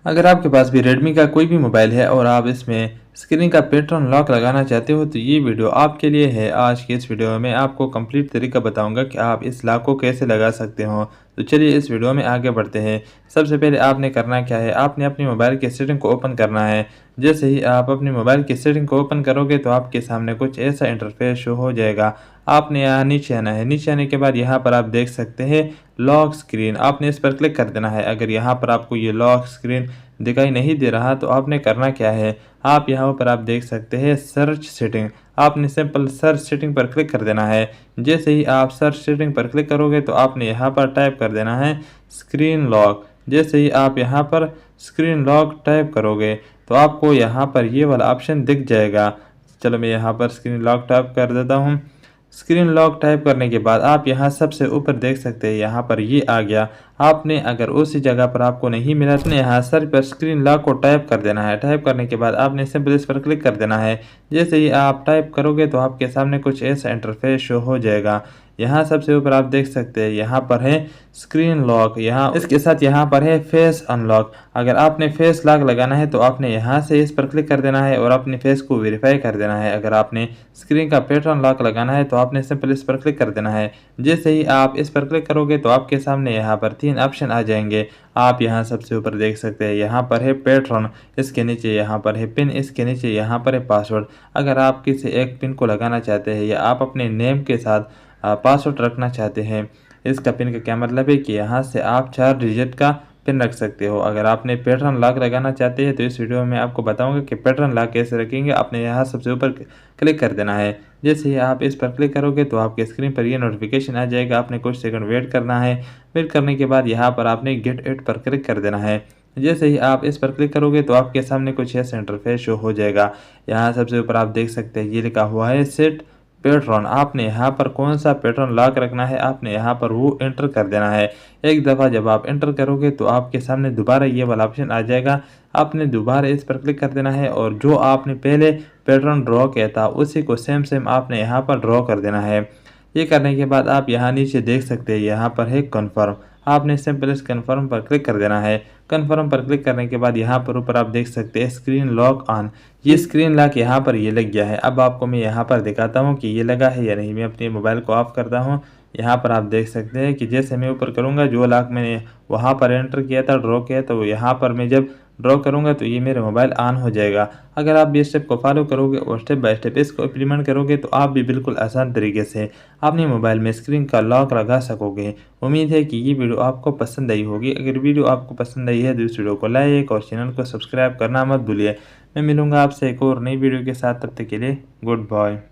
अगर आपके पास भी रेडमी का कोई भी मोबाइल है और आप इसमें स्क्रीन का पैटर्न लॉक लगाना चाहते हो तो ये वीडियो आपके लिए है। आज की इस वीडियो में मैं आपको कंप्लीट तरीका बताऊंगा कि आप इस लॉक को कैसे लगा सकते हो। तो चलिए इस वीडियो में आगे बढ़ते हैं। सबसे पहले आपने करना क्या है, आपने अपनी मोबाइल की सेटिंग को ओपन करना है। जैसे ही आप अपनी मोबाइल की सेटिंग को ओपन करोगे तो आपके सामने कुछ ऐसा इंटरफेस शो हो जाएगा। आपने यहाँ नीचे आना है। नीचे आने के बाद यहाँ पर आप देख सकते हैं लॉक स्क्रीन, आपने इस पर क्लिक कर देना है। अगर यहाँ पर आपको ये लॉक स्क्रीन दिखाई नहीं दे रहा तो आपने करना क्या है, आप यहाँ पर आप देख सकते हैं सर्च सेटिंग, आपने सिंपल सर्च सेटिंग पर क्लिक कर देना है। जैसे ही आप सर्च सेटिंग पर क्लिक करोगे तो आपने यहाँ पर टाइप कर देना है स्क्रीन लॉक। जैसे ही आप यहाँ पर स्क्रीन लॉक टाइप करोगे तो आपको यहाँ पर ये वाला ऑप्शन दिख जाएगा। चलो मैं यहाँ पर स्क्रीन लॉक टाइप कर देता हूँ। स्क्रीन लॉक टाइप करने के बाद आप यहाँ सबसे ऊपर देख सकते हैं यहाँ पर ये आ गया। आपने अगर उसी जगह पर आपको नहीं मिला तो यहाँ सर्च पर स्क्रीन लॉक को टाइप कर देना है। टाइप करने के बाद आपने सिंपल इस पर क्लिक कर देना है। जैसे ही आप टाइप करोगे तो आपके सामने कुछ ऐसा इंटरफेस शो हो जाएगा। यहाँ सबसे ऊपर आप देख सकते हैं यहाँ पर है स्क्रीन लॉक, यहाँ इसके साथ यहाँ पर है फेस अनलॉक। अगर आपने फेस लॉक लगाना है तो आपने यहाँ से इस पर क्लिक कर देना है और अपने फेस को वेरीफाई कर देना है। अगर आपने स्क्रीन का पैटर्न लॉक लगाना है तो आपने सिंपल इस पर क्लिक कर देना है। जैसे ही आप इस पर क्लिक करोगे तो आपके सामने यहाँ पर 3 ऑप्शन आ जाएंगे। आप यहाँ सबसे ऊपर देख सकते हैं यहाँ पर है पैटर्न, इसके नीचे यहाँ पर है पिन, इसके नीचे यहाँ पर है पासवर्ड। अगर आप किसी एक पिन को लगाना चाहते हैं या आप अपने नेम के साथ पासवर्ड रखना चाहते हैं, इसका पिन का क्या मतलब है कि यहाँ से आप 4 डिजिट का पिन रख सकते हो। अगर आपने पैटर्न लॉक लगाना चाहते हैं तो इस वीडियो में आपको बताऊंगा कि पैटर्न लॉक कैसे रखेंगे। आपने यहाँ सबसे ऊपर क्लिक कर देना है। जैसे ही आप इस पर क्लिक करोगे तो आपके स्क्रीन पर ये नोटिफिकेशन आ जाएगा। आपने कुछ सेकंड वेट करना है। वेट करने के बाद यहाँ पर आपने गेट इट पर क्लिक कर देना है। जैसे ही आप इस पर क्लिक करोगे तो आपके सामने कुछ ऐसा इंटरफेस शो हो जाएगा। यहाँ सबसे ऊपर आप देख सकते हैं ये लिखा हुआ है सेट पैटर्न। आपने यहाँ पर कौन सा पैटर्न लॉक रखना है, आपने यहाँ पर वो एंटर कर देना है। एक दफ़ा जब आप एंटर करोगे तो आपके सामने दोबारा ये वाला ऑप्शन आ जाएगा। आपने दोबारा इस पर क्लिक कर देना है और जो आपने पहले पैटर्न ड्रॉ किया था उसी को सेम आपने यहाँ पर ड्रॉ कर देना है। ये करने के बाद आप यहाँ नीचे देख सकते हैं यहाँ पर है कन्फर्म। आपने सिंपल इस कन्फर्म पर क्लिक कर देना है। कन्फर्म पर क्लिक करने के बाद यहाँ पर ऊपर आप देख सकते हैं स्क्रीन लॉक ऑन। ये स्क्रीन लॉक यहाँ पर ये लग गया है। अब आपको मैं यहाँ पर दिखाता हूँ कि ये लगा है या नहीं। मैं अपने मोबाइल को ऑफ करता हूँ। यहाँ पर आप देख सकते हैं कि जैसे मैं ऊपर करूँगा जो लॉक मैंने वहाँ पर एंटर किया था, ड्रॉ किया, तो यहाँ पर मैं जब ड्रॉ करूँगा तो ये मेरा मोबाइल ऑन हो जाएगा। अगर आप भी स्टेप को फॉलो करोगे और स्टेप बाय स्टेप इसको इम्प्लीमेंट करोगे तो आप भी बिल्कुल आसान तरीके से अपने मोबाइल में स्क्रीन का लॉक लगा सकोगे। उम्मीद है कि ये वीडियो आपको पसंद आई होगी। अगर वीडियो आपको पसंद आई है तो इस वीडियो को लाइक और चैनल को सब्सक्राइब करना मत भूलिए। मैं मिलूंगा आपसे एक और नई वीडियो के साथ, तब तक के लिए गुड बाय।